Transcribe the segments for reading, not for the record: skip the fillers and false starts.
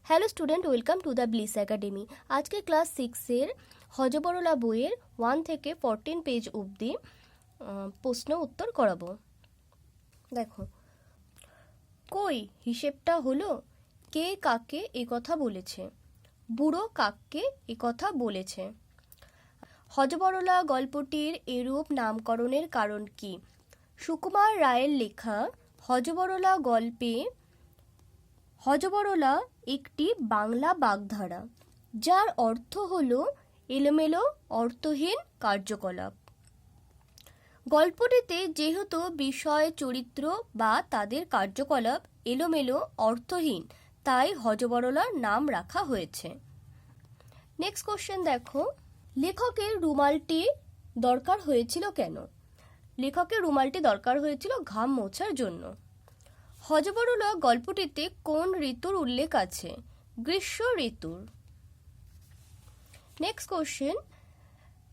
Hello student, welcome to the bliss academy. আজকে class 6-এর হজবরলা বইয়ের 1 থেকে 14 পেজ অবধি প্রশ্ন উত্তর করাবো। দেখো, কই হিসেবটা হলো? কে কাকে এ কথা বলেছে? বুড়ো কাককে এ কথা বলেছে। হজবরলা গল্পটির এরূপ নামকরণের কারণ কি? সুকুমার রায়ের লেখা হজবরলা গল্পে হজবরলা একটি বাংলা বাগধারা, যার অর্থ হলো এলোমেলো অর্থহীন কার্যকলাপ। গল্পটিতে যেহেতু বিষয়, চরিত্র বা তাদের কার্যকলাপ এলোমেলো অর্থহীন, তাই হজবরলার নাম রাখা হয়েছে। নেক্সট কোশ্চেন দেখো, লেখকের রুমালটি দরকার হয়েছিল কেন? লেখকের রুমালটি দরকার হয়েছিল ঘাম মোছার জন্য। হজবরলা গল্পটিতে কোন ঋতুর উল্লেখ আছে? গ্রীষ্ম ঋতুর। নেক্সট কোশ্চেন,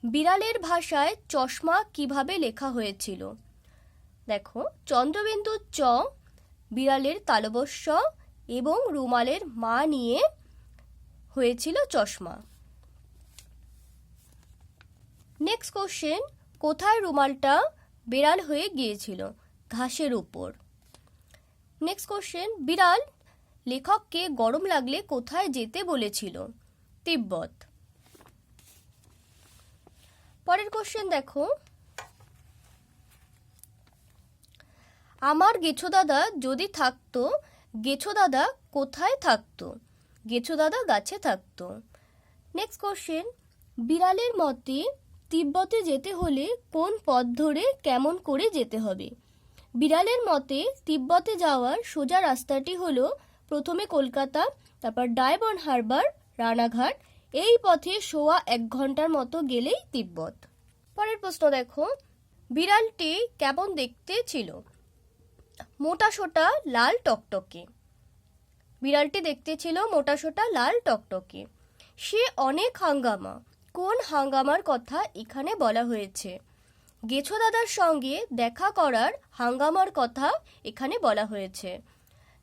বিড়ালের ভাষায় চশমা কিভাবে লেখা হয়েছিল? দেখো, চন্দ্রবিন্দু চ, বিড়ালের তালবস্য এবং রুমালের মা নিয়ে হয়েছিল চশমা। নেক্সট কোশ্চেন, কোথায় রুমালটা বিড়াল হয়ে গিয়েছিল? ঘাসের উপর। নেক্সট কোশ্চেন, বিড়াল লেখককে গরম লাগলে কোথায় যেতে বলেছিল? তিব্বত। পরের কোশ্চেন দেখো, আমার গেছো দাদা যদি থাকতো, গেছো দাদা কোথায় থাকতো? গেছো দাদা গাছে থাকতো। নেক্সট কোশ্চেন, বিড়ালের মতে তিব্বতে যেতে হলে কোন পথ ধরে কেমন করে যেতে হবে? বিড়ালের মতে তিব্বতে যাওয়ার সোজা রাস্তাটি হলো প্রথমে কলকাতা, তারপর ডায়মন্ড হারবার, রানাঘাট, এই পথে 1.25 ঘন্টার মতো গেলেই তিব্বত। পরের প্রশ্ন দেখো, বিড়ালটি কেমন দেখতে ছিল? মোটাসোটা লাল টকটকে। বিড়ালটি দেখতে ছিল মোটাসোটা লাল টকটকে। সে অনেক হাঙ্গামা। কোন হাঙ্গামার কথা এখানে বলা হয়েছে? গেছো দাদার সঙ্গে দেখা করার হাঙ্গামার কথা এখানে বলা হয়েছে।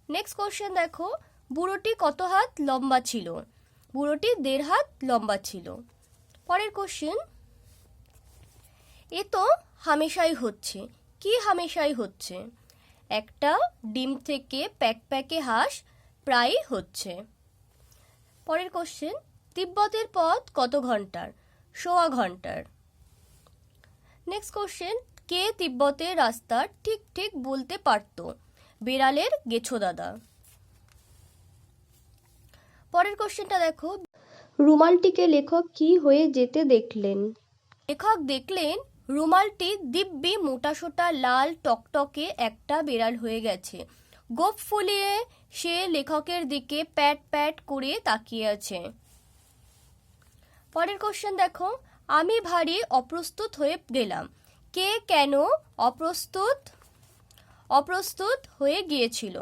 নেক্সট কোশ্চেন দেখো, বুড়োটি কত হাত লম্বা ছিল? বুড়োটি 1.5 হাত লম্বা ছিল। পরের কোশ্চেন, এ তো হামেশাই হচ্ছে। কি হামেশাই হচ্ছে? একটা ডিম থেকে প্যাকপ্যাকে হাঁস প্রায়ই হচ্ছে। পরের কোশ্চেন, তিব্বতের পথ কত ঘন্টার? 1.25 ঘন্টার। নেক্সট কোশ্চেন, কে তিব্বতের রাস্তা ঠিক ঠিক বলতে পারত? বিড়ালের গেছো দাদা। পরের কোশ্চেনটা দেখো, রুমালটিকে লেখক কি হয়ে যেতে দেখলেন? লেখক দেখলেন রুমালটি দিব্যি মোটাসোটা লাল টকটকে একটা বিড়াল হয়ে গেছে। গোঁফ ফুলিয়ে সে লেখকের দিকে প্যাট প্যাট করে তাকিয়ে আছে। পরের কোশ্চেন দেখো, আমি ভারী অপ্রস্তুত হয়ে গেলাম। কে কেন অপ্রস্তুত হয়ে গিয়েছিল?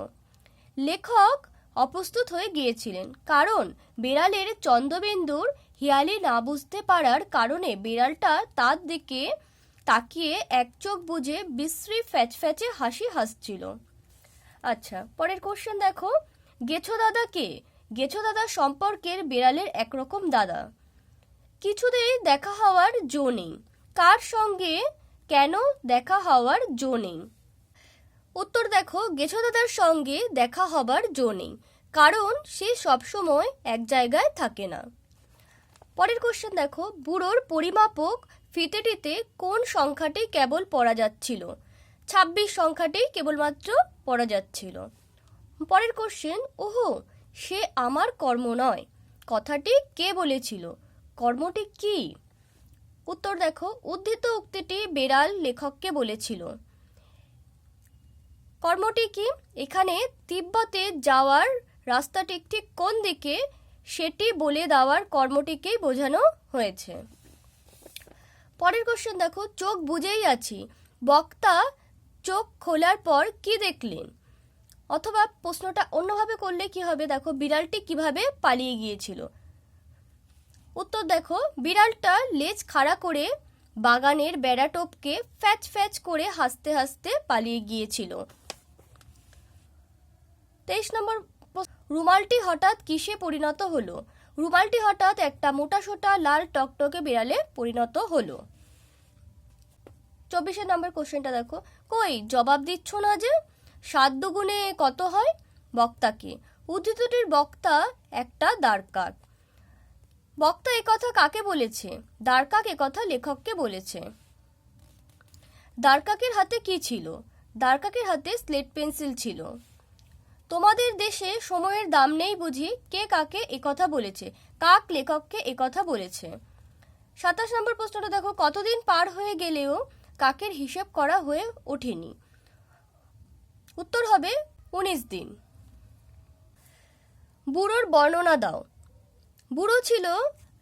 লেখক অপ্রস্তুত হয়ে গিয়েছিলেন কারণ বিড়ালের চন্দ্রবিন্দুর হিয়ালি না বুঝতে পারার কারণে বিড়ালটা তার দিকে তাকিয়ে এক চোখ বুজে বিশ্রী ফ্যাচফ্যাচে হাসি হাসছিল। আচ্ছা, পরের কোশ্চেন দেখো, গেছো দাদা কে? গেছো দাদা সম্পর্কের বিড়ালের একরকম দাদা। কিছুতেই দেখা হওয়ার জো নেই। কার সঙ্গে কেন দেখা হওয়ার জো নেই? উত্তর দেখো, গেছো দাদার সঙ্গে দেখা হবার জো নেই, কারণ সে সবসময় এক জায়গায় থাকে না। পরের কোশ্চেন দেখো, বুড়োর পরিমাপক ফিতেটিতে কোন সংখ্যাটি কেবল পড়া যাচ্ছিল? 26 সংখ্যাটি কেবলমাত্র পড়া যাচ্ছিল। পরের কোশ্চেন, ওহো, সে আমার কর্ম নয়, কথাটি কে বলেছিল? কর্মটি কি? উত্তর দেখো, উদ্ধৃত উক্তিটি বেড়াল লেখককে বলেছিল। কর্মটি কি? এখানে তিব্বতে যাওয়ার রাস্তাটি ঠিক কোন দিকে সেটি বলে দেওয়ার কর্মটিকেই বোঝানো হয়েছে। পরের কোশ্চেন দেখো, চোখ বুজেই আছি, বক্তা চোখ খোলার পর কি দেখলেন? অথবা প্রশ্নটা অন্যভাবে করলে কি হবে, দেখো, বিড়ালটি কিভাবে পালিয়ে গিয়েছিল? উত্তর দেখো, বিড়ালটা লেজ খাড়া করে বাগানের বেড়া টপকে ফ্যাচ ফ্যাচ করে হাসতে হাসতে পালিয়ে গিয়েছিল। 23 নম্বর, রুমালটি হঠাৎ কিসে পরিণত হলো? রুমালটি হঠাৎ একটা মোটাসোটা লাল টকটকে বিড়ালে পরিণত হলো। 24 নম্বর কোশ্চেনটা দেখো, কই জবাব দিচ্ছ না যে? 7 দুগুণে কত হয়? বক্তাকে। উদ্ধৃতিটির বক্তা একটা দ্বারকাক। বক্তা একথা কাকে বলেছে? দ্বারকাক একথা লেখককে বলেছে। দ্বারকাকের হাতে কি ছিল? দ্বারকাকের হাতে স্লেট পেন্সিল ছিল। তোমাদের দেশে সময়ের দাম নেই বুঝি? কে কাকে একথা বলেছে? কাক লেখককে একথা বলেছে। 27 নম্বর প্রশ্নটা দেখো, কতদিন পার হয়ে গেলেও কাকের হিসেব করা হয়ে ওঠেনি? উত্তর হবে 19 দিন। বুড়োর বর্ণনা দাও। বুড়ো ছিল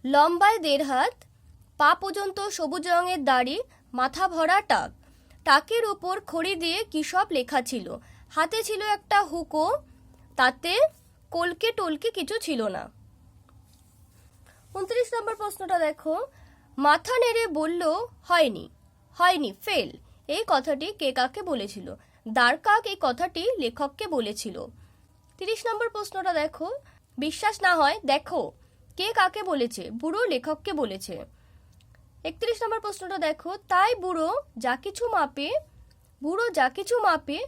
লম্বায় 1.5 হাত, পা পর্যন্ত সবুজ রঙের দাড়ি, মাথা ভরা টাক। টাকের উপর খড়ি দিয়ে কী সব লেখা ছিল। হাতে ছিল একটা হুকো, তাতে কলকে টলকে কিছু ছিল না। 29 নম্বর প্রশ্নটা দেখো, মাথা নেড়ে বলল হয়নি, হয়নি, ফেল। এই কথাটি কে কাকে বলেছিল? দ্বারকাক এই কথাটি লেখককে বলেছিল। 30 নম্বর প্রশ্নটা দেখো, বিশ্বাস না হয় দেখো। কে কাকে বলেছে? বুড়ো লেখককে বলেছে। 31 নম্বর প্রশ্নটা দেখো, তাই বুড়ো যা কিছু মাপে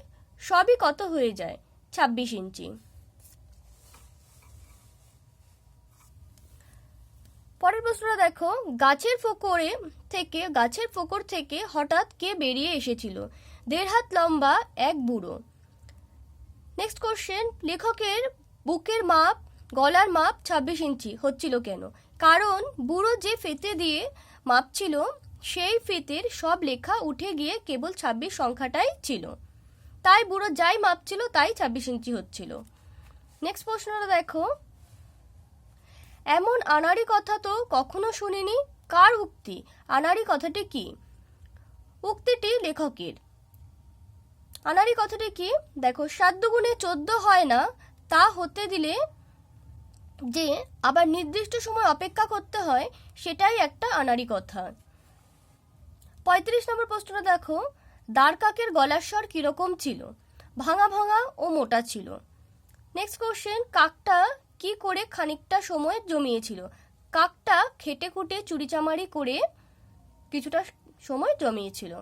সবই কত হয়ে যায়? 26 ইঞ্চি। পরের প্রশ্নটা দেখো, গাছের ফোকর থেকে হঠাৎ কে বেরিয়ে এসেছিল? 1.5 হাত লম্বা এক বুড়ো। নেক্সট কোশ্চেন, লেখকের বুকের মাপ, গলার মাপ 26 ইঞ্চি হচ্ছিল কেন? কারণ বুড়ো যে ফিতে দিয়ে মাপছিল সেই ফিতের সব লেখা উঠে গিয়ে কেবল 26 সংখ্যাটাই ছিল, তাই বুড়ো যাই মাপছিল তাই 26 ইঞ্চি হচ্ছিল। নেক্সট প্রশ্নটা দেখো, এমন আনাড়ি কথা তো কখনো শুনিনি, কার উক্তি? আনাড়ি কথাটি কি? উক্তিটি লেখকের। আনাড়ি কথাটি কি? দেখো, 7 দুগুণে 14 হয় না তা হতে দিলে যে আবার নির্দিষ্ট সময় অপেক্ষা করতে হয়, সেটাই একটা আনাড়ি কথা। 35 নম্বর প্রশ্নটা দেখো, দ্বারকাকের গলার স্বর কিরকম ছিল? ভাঙা ভাঙা ও মোটা ছিল। নেক্সট কোশ্চেন, কাকটা কি করে খানিকটা সময় জমিয়েছিল? কাকটা খেটে খুঁটে চুরিচামারি করে কিছুটা সময় জমিয়েছিল।